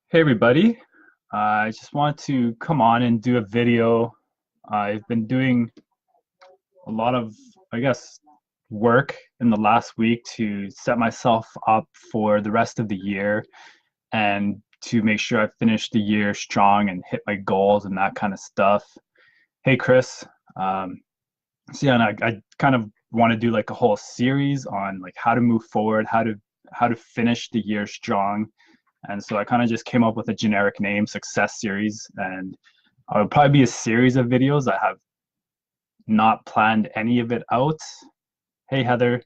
Hey everybody, I just want to come on and do a video. I've been doing a lot of, I guess, work in the last week to set myself up for the rest of the year and to make sure I finish the year strong and hit my goals and that kind of stuff. Hey Chris, um, so yeah, and I kind of want to do like a whole series on like how to move forward, how to finish the year strong. And so I kind of just came up with a generic name, Success Series, and it would probably be a series of videos. I have not planned any of it out. Hey Heather,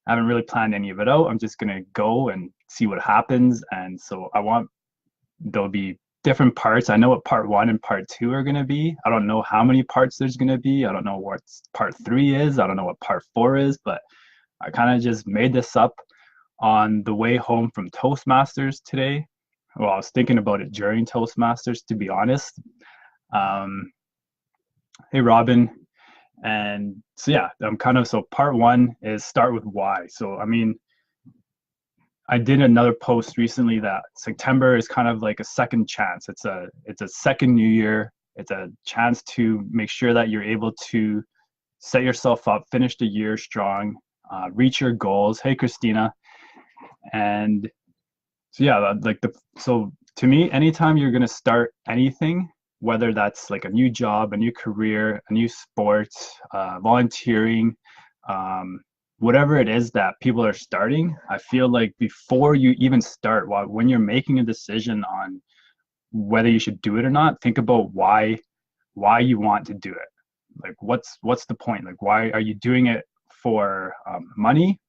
I haven't really planned any of it out. I'm just gonna go and see what happens. And so I want there'll be different parts. I know what part one and part two are gonna be. I don't know how many parts there's gonna be. I don't know what part three is. I don't know what part four is, but I kind of just made this up on the way home from Toastmasters today. Well, I was thinking about it during Toastmasters, to be honest. Um, hey, Robin. And so, yeah, I'm kind of so part one is start with why. So, I mean, I did another post recently that September is kind of like a second chance. It's a second new year. It's a chance to make sure that you're able to set yourself up, finish the year strong, reach your goals. Hey, Christina. And so yeah, so to me, anytime you're gonna start anything, whether that's like a new job, a new career, a new sport, volunteering, um, whatever it is that people are starting, I feel like before you even start, when you're making a decision on whether you should do it or not, think about why you want to do it. Like what's the point? Like why are you doing it for money?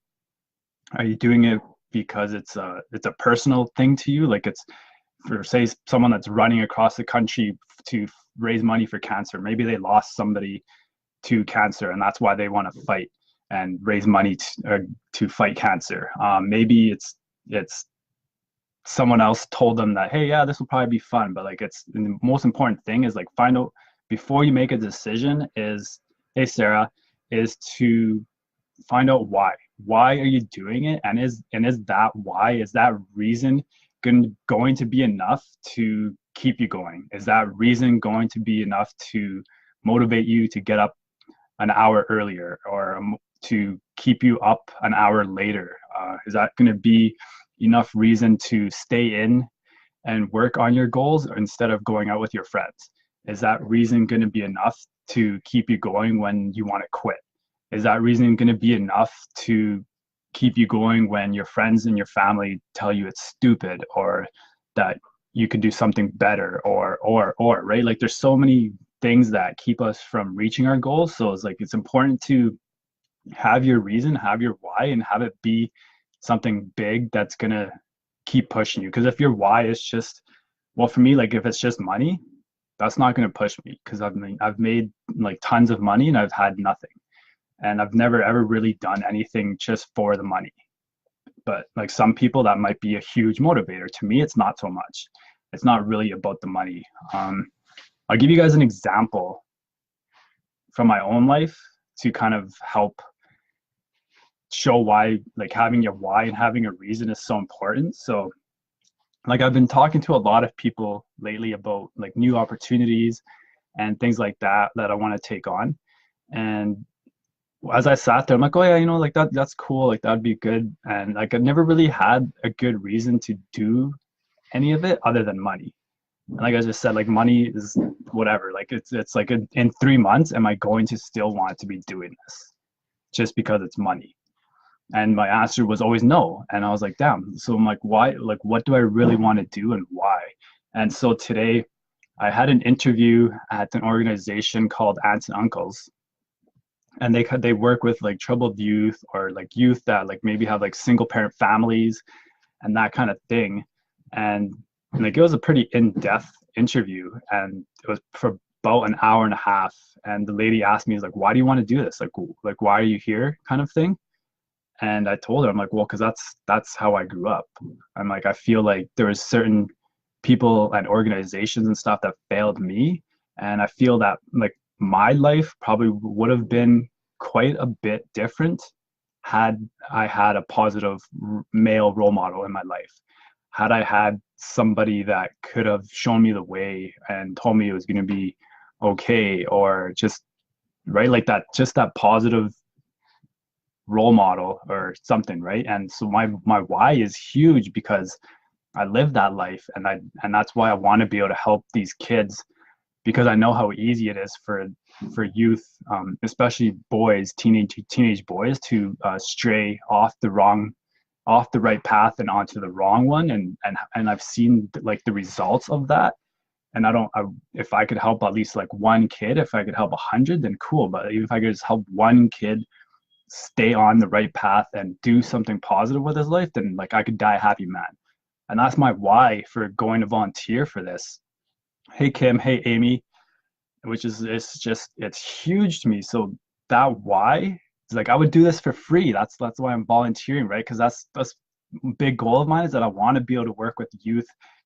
Are you doing it because it's a personal thing to you? Like it's for say someone that's running across the country to raise money for cancer. Maybe they lost somebody to cancer, and that's why they want to fight and raise money to fight cancer. Maybe it's someone else told them that, hey, yeah, this will probably be fun, but like it's the most important thing is like find out before you make a decision is, hey Sarah, is to find out why are you doing it, and is that why, is that reason going to be enough to keep you going? Is that reason going to be enough to motivate you to get up an hour earlier, or to keep you up an hour later? Is that going to be enough reason to stay in and work on your goals instead of going out with your friends? Is that reason going to be enough to keep you going when you want to quit? Is that reason going to be enough to keep you going when your friends and your family tell you it's stupid, or that you could do something better, or right? Like there's so many things that keep us from reaching our goals. So it's like it's important to have your reason, have your why, and have it be something big that's gonna keep pushing you. Because if your why is just, well, for me, like if it's just money, that's not gonna push me, because I've made like tons of money and I've had nothing, and I've never ever really done anything just for the money. But like some people, that might be a huge motivator. To me, it's not so much. It's not really about the money. I'll give you guys an example from my own life to kind of help show why like having your why and having a reason is so important. So like I've been talking to a lot of people lately about like new opportunities and things like that I want to take on. And as I sat there, I'm like, oh yeah, like that's cool, like that'd be good. And like I never really had a good reason to do any of it other than money. And like I just said, like money is whatever. Like it's like in 3 months, am I going to still want to be doing this just because it's money? And my answer was always no. And I was like, damn. So I'm like, why? Like, what do I really want to do and why? And so today, I had an interview at an organization called Aunts and Uncles, and they work with like troubled youth, or like youth that like maybe have like single parent families and that kind of thing. And like it was a pretty in-depth interview, and it was for about an hour and a half. And the lady asked me, like, why do you want to do this? Like why are you here, kind of thing. And I told her, I'm like, well, because that's how I grew up. I'm like, I feel like there was certain people and organizations and stuff that failed me, and I feel that like my life probably would have been quite a bit different had I had a positive male role model in my life, had I had somebody that could have shown me the way and told me it was going to be okay, or just right, like that, just that positive role model or something, right? And so my why is huge because I live that life, and that's why I want to be able to help these kids, because I know how easy it is for youth, especially boys, teenage boys, to stray off the right path and onto the wrong one, and I've seen like the results of that. And if I could help at least like one kid, if I could help 100, then cool. But even if I could just help one kid stay on the right path and do something positive with his life, then like I could die a happy man. And that's my why for going to volunteer for this. Hey Kim, hey Amy, which is it's huge to me. So that why is like I would do this for free. That's why I'm volunteering, right? Because that's a big goal of mine, is that I want to be able to work with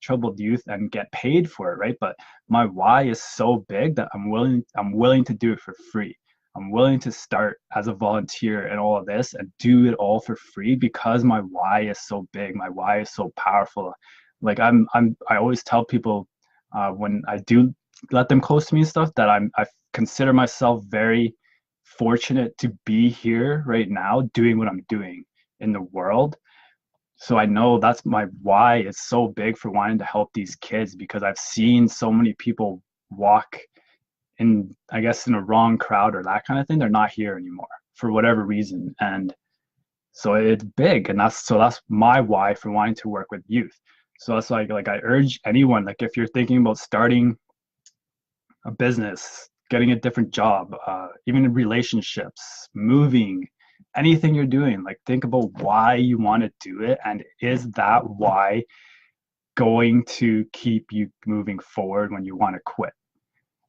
troubled youth, and get paid for it, right? But my why is so big that I'm willing to do it for free. I'm willing to start as a volunteer and all of this and do it all for free because my why is so big. My why is so powerful. Like I always tell people when I do let them close to me and stuff, that I consider myself very fortunate to be here right now doing what I'm doing in the world. So I know that's my why is so big for wanting to help these kids, because I've seen so many people walk in, I guess, in a wrong crowd or that kind of thing. They're not here anymore for whatever reason. And so it's big, and that's my why for wanting to work with youth. So that's like I urge anyone, like if you're thinking about starting a business, getting a different job, even in relationships, moving, anything you're doing, like think about why you want to do it, and is that why going to keep you moving forward when you want to quit?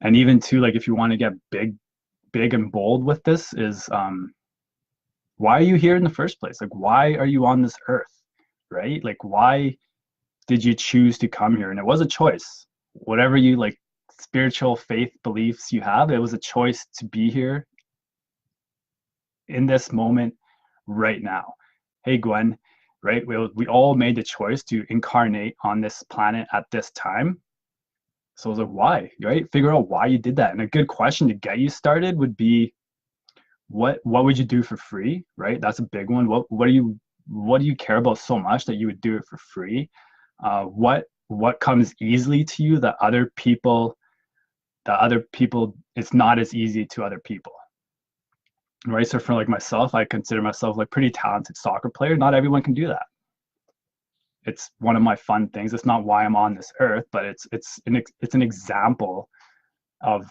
And even too, like if you want to get big and bold with this, is why are you here in the first place? Like why are you on this earth, right? Like why did you choose to come here? And it was a choice. Whatever you like, spiritual faith beliefs you have, it was a choice to be here in this moment right now. Hey Gwen, right? We all made the choice to incarnate on this planet at this time. So I was like, why, right? Figure out why you did that. And a good question to get you started would be, what would you do for free, right? That's a big one. What do you care about so much that you would do it for free? What comes easily to you that other people it's not as easy to other people, right? So for like myself, I consider myself like pretty talented soccer player. Not everyone can do that. It's one of my fun things. It's not why I'm on this earth, but it's an example of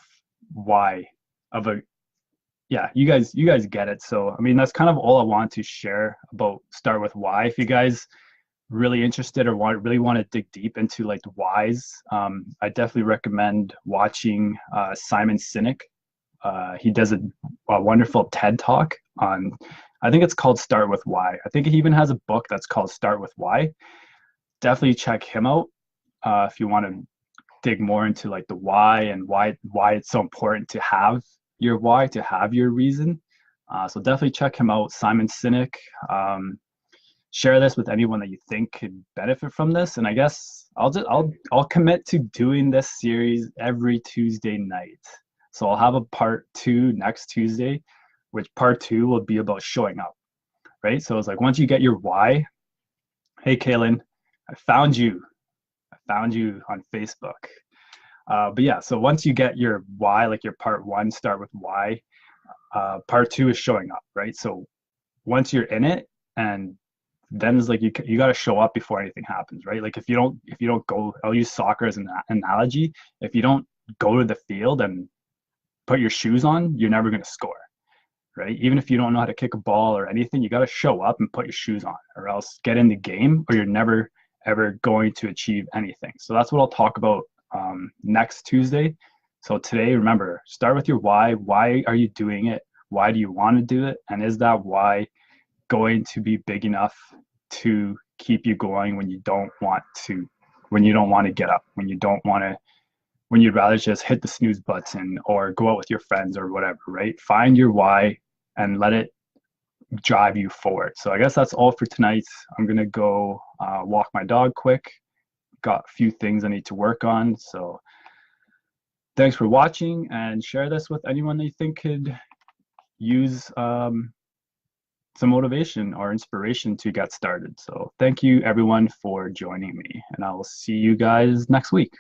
why, of a yeah, you guys get it. So I mean, that's kind of all I want to share about Start With Why. If you guys really interested or really want to dig deep into like the whys, I definitely recommend watching Simon Sinek. He does a wonderful TED talk on, I think it's called Start With Why. I think he even has a book that's called Start With Why. Definitely check him out if you want to dig more into like the why, and why it's so important to have your why, to have your reason. So definitely check him out, Simon Sinek. Share this with anyone that you think could benefit from this, and I guess I'll commit to doing this series every Tuesday night. So I'll have a part 2 next Tuesday, which part 2 will be about showing up, right? So it's like once you get your why, hey Kaylin, I found you on Facebook. But yeah, so once you get your why, like your part 1, Start With Why, part 2 is showing up, right? So once you're in it, and then it's like you got to show up before anything happens, right? Like if you don't go, I'll use soccer as an analogy. If you don't go to the field and put your shoes on, you're never going to score, right? Even if you don't know how to kick a ball or anything, you got to show up and put your shoes on, or else get in the game, or you're never ever going to achieve anything. So that's what I'll talk about next Tuesday. So today, remember, start with your why. Why are you doing it? Why do you want to do it? And is that why going to be big enough to keep you going when you don't want to get up, when you'd rather just hit the snooze button or go out with your friends or whatever, right? Find your why and let it drive you forward. So I guess that's all for tonight. I'm gonna go walk my dog quick. Got a few things I need to work on. So thanks for watching, and share this with anyone that you think could use some motivation or inspiration to get started. So thank you everyone for joining me, and I will see you guys next week.